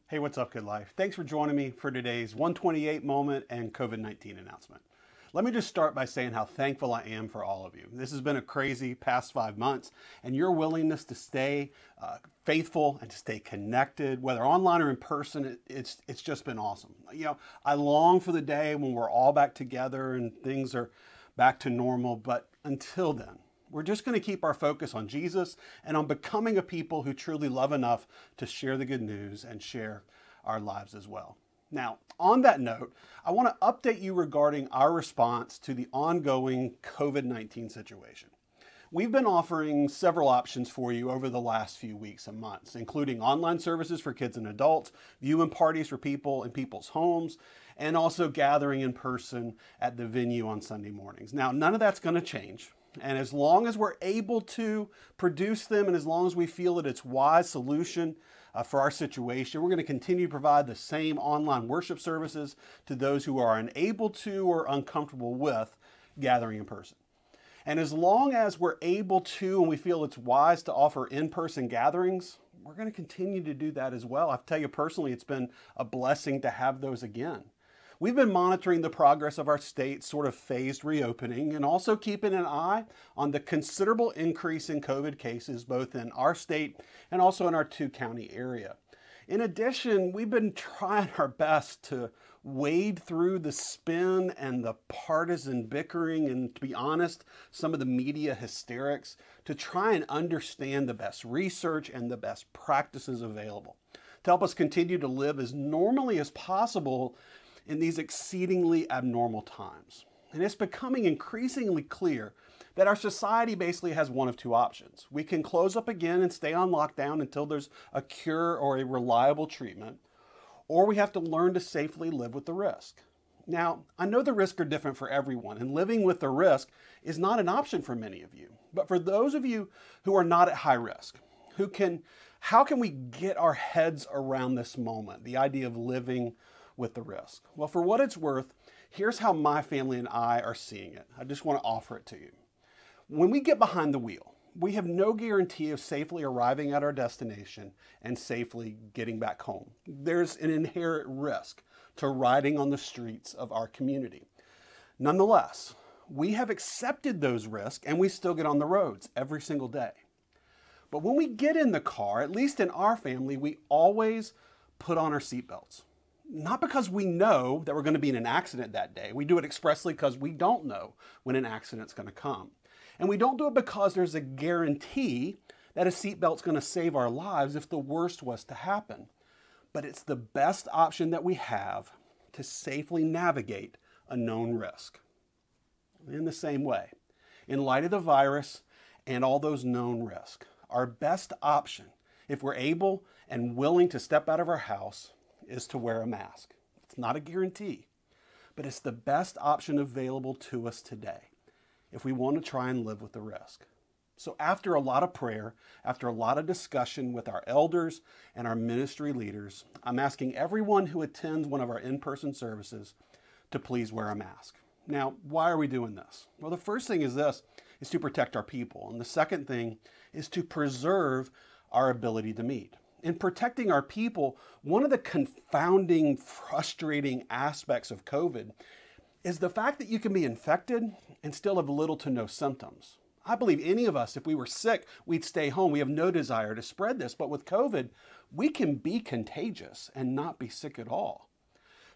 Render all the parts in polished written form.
Hey, what's up, Good Life? Thanks for joining me for today's 128 moment and COVID-19 announcement. Let me just start by saying how thankful I am for all of you. This has been a crazy past 5 months, and your willingness to stay faithful and to stay connected, whether online or in person, it's just been awesome. I long for the day when we're all back together and things are back to normal, but until then, we're just going to keep our focus on Jesus and on becoming a people who truly love enough to share the good news and share our lives as well. Now, on that note, I want to update you regarding our response to the ongoing COVID-19 situation. We've been offering several options for you over the last few weeks and months, including online services for kids and adults, viewing parties for people in people's homes, and also gathering in person at the venue on Sunday mornings. Now, none of that's going to change. And as long as we're able to produce them and as long as we feel that it's a wise solution for our situation, we're going to continue to provide the same online worship services to those who are unable to or uncomfortable with gathering in person. And as long as we're able to and we feel it's wise to offer in-person gatherings, we're going to continue to do that as well. I tell you personally, it's been a blessing to have those again. We've been monitoring the progress of our state's sort of phased reopening and also keeping an eye on the considerable increase in COVID cases, both in our state and also in our 2-county area. In addition, we've been trying our best to wade through the spin and the partisan bickering and, to be honest, some of the media hysterics to try and understand the best research and the best practices available to help us continue to live as normally as possible in these exceedingly abnormal times. And it's becoming increasingly clear that our society basically has one of two options. We can close up again and stay on lockdown until there's a cure or a reliable treatment, or we have to learn to safely live with the risk. Now, I know the risks are different for everyone, and living with the risk is not an option for many of you. But for those of you who are not at high risk, how can we get our heads around this moment, the idea of living with the risk? Well, for what it's worth, here's how my family and I are seeing it. I just want to offer it to you. When we get behind the wheel, we have no guarantee of safely arriving at our destination and safely getting back home. There's an inherent risk to riding on the streets of our community. Nonetheless, we have accepted those risks and we still get on the roads every single day. But when we get in the car, at least in our family, we always put on our seatbelts. Not because we know that we're going to be in an accident that day. We do it expressly because we don't know when an accident's going to come. And we don't do it because there's a guarantee that a seatbelt's going to save our lives if the worst was to happen. But it's the best option that we have to safely navigate a known risk. In the same way, in light of the virus and all those known risks, our best option, if we're able and willing to step out of our house, is to wear a mask. It's not a guarantee, but it's the best option available to us today if we want to try and live with the risk. So after a lot of prayer, after a lot of discussion with our elders and our ministry leaders, I'm asking everyone who attends one of our in-person services to please wear a mask. Now, why are we doing this? Well, the first thing is to protect our people. And the second thing is to preserve our ability to meet. In protecting our people, one of the confounding, frustrating aspects of COVID is the fact that you can be infected and still have little to no symptoms. I believe any of us, if we were sick, we'd stay home. We have no desire to spread this. But with COVID, we can be contagious and not be sick at all.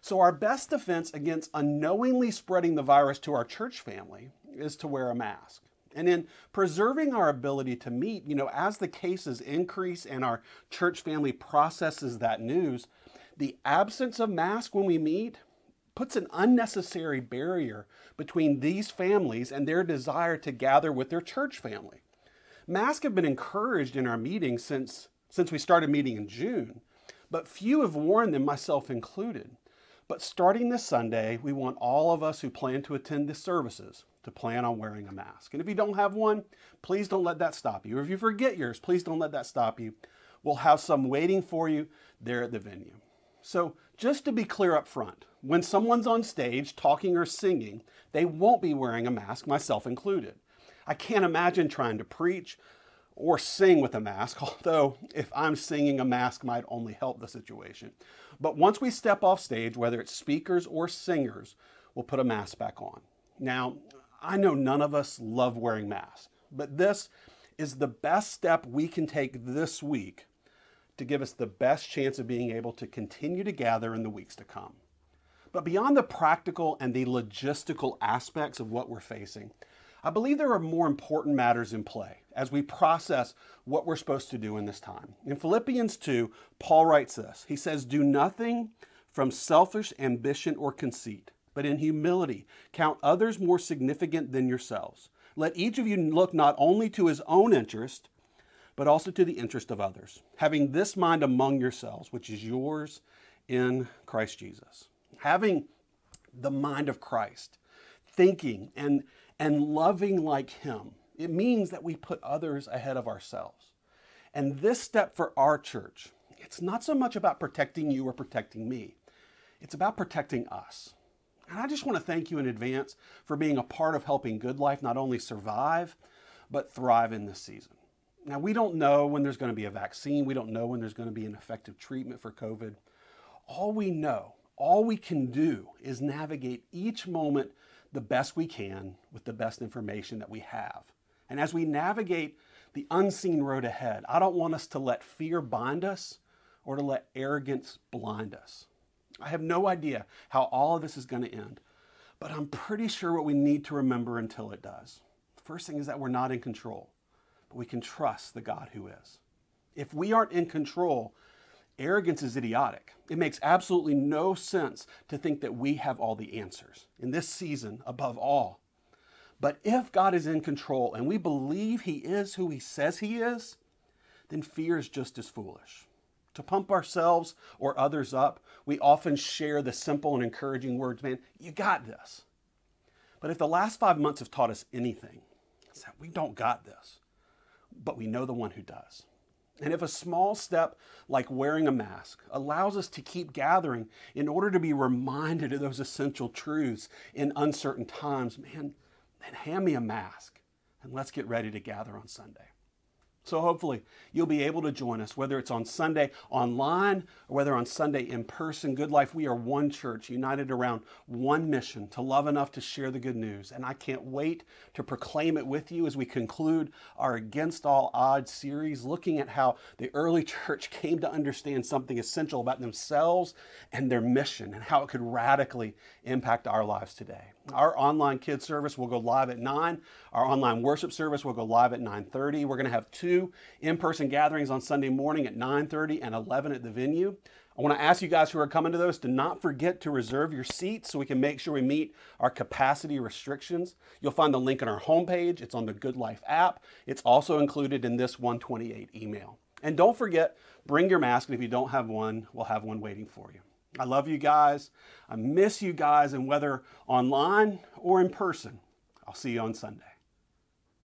So our best defense against unknowingly spreading the virus to our church family is to wear a mask. And in preserving our ability to meet, as the cases increase and our church family processes that news, the absence of masks when we meet puts an unnecessary barrier between these families and their desire to gather with their church family. Masks have been encouraged in our meetings since we started meeting in June, but few have worn them, myself included. But starting this Sunday, we want all of us who plan to attend the services to plan on wearing a mask. And if you don't have one, please don't let that stop you. Or if you forget yours, please don't let that stop you. We'll have some waiting for you there at the venue. So just to be clear up front, when someone's on stage talking or singing, they won't be wearing a mask, myself included. I can't imagine trying to preach or sing with a mask, although if I'm singing, a mask might only help the situation. But once we step off stage, whether it's speakers or singers, we'll put a mask back on. Now, I know none of us love wearing masks, but this is the best step we can take this week to give us the best chance of being able to continue to gather in the weeks to come. But beyond the practical and the logistical aspects of what we're facing, I believe there are more important matters in play as we process what we're supposed to do in this time. In Philippians 2, Paul writes this. He says, "Do nothing from selfish ambition or conceit, but in humility count others more significant than yourselves. Let each of you look not only to his own interest, but also to the interest of others, having this mind among yourselves, which is yours in Christ Jesus." Having the mind of Christ, thinking and loving like him, it means that we put others ahead of ourselves. And this step for our church, it's not so much about protecting you or protecting me. It's about protecting us. And I just want to thank you in advance for being a part of helping Good Life not only survive, but thrive in this season. Now, we don't know when there's going to be a vaccine. We don't know when there's going to be an effective treatment for COVID. All we know, all we can do is navigate each moment the best we can with the best information that we have. And as we navigate the unseen road ahead, I don't want us to let fear bind us or to let arrogance blind us. I have no idea how all of this is going to end, but I'm pretty sure what we need to remember until it does. The first thing is that we're not in control, but we can trust the God who is. If we aren't in control, arrogance is idiotic. It makes absolutely no sense to think that we have all the answers in this season above all. But if God is in control and we believe he is who he says he is, then fear is just as foolish. To pump ourselves or others up, we often share the simple and encouraging words, "Man, you got this." But if the last 5 months have taught us anything, it's that we don't got this, but we know the one who does. And if a small step like wearing a mask allows us to keep gathering in order to be reminded of those essential truths in uncertain times, man, then hand me a mask and let's get ready to gather on Sunday. So hopefully you'll be able to join us, whether it's on Sunday online or whether on Sunday in person. Good Life, we are one church united around one mission, to love enough to share the good news. And I can't wait to proclaim it with you as we conclude our Against All Odds series, looking at how the early church came to understand something essential about themselves and their mission and how it could radically impact our lives today. Our online kids service will go live at 9. Our online worship service will go live at 9:30. We're going to have 2 in-person gatherings on Sunday morning at 9:30 and 11 at the venue. I want to ask you guys who are coming to those to not forget to reserve your seats so we can make sure we meet our capacity restrictions. You'll find the link on our homepage. It's on the Good Life app. It's also included in this 128 email. And don't forget, bring your mask, and if you don't have one, we'll have one waiting for you. I love you guys. I miss you guys, and whether online or in person, I'll see you on Sunday.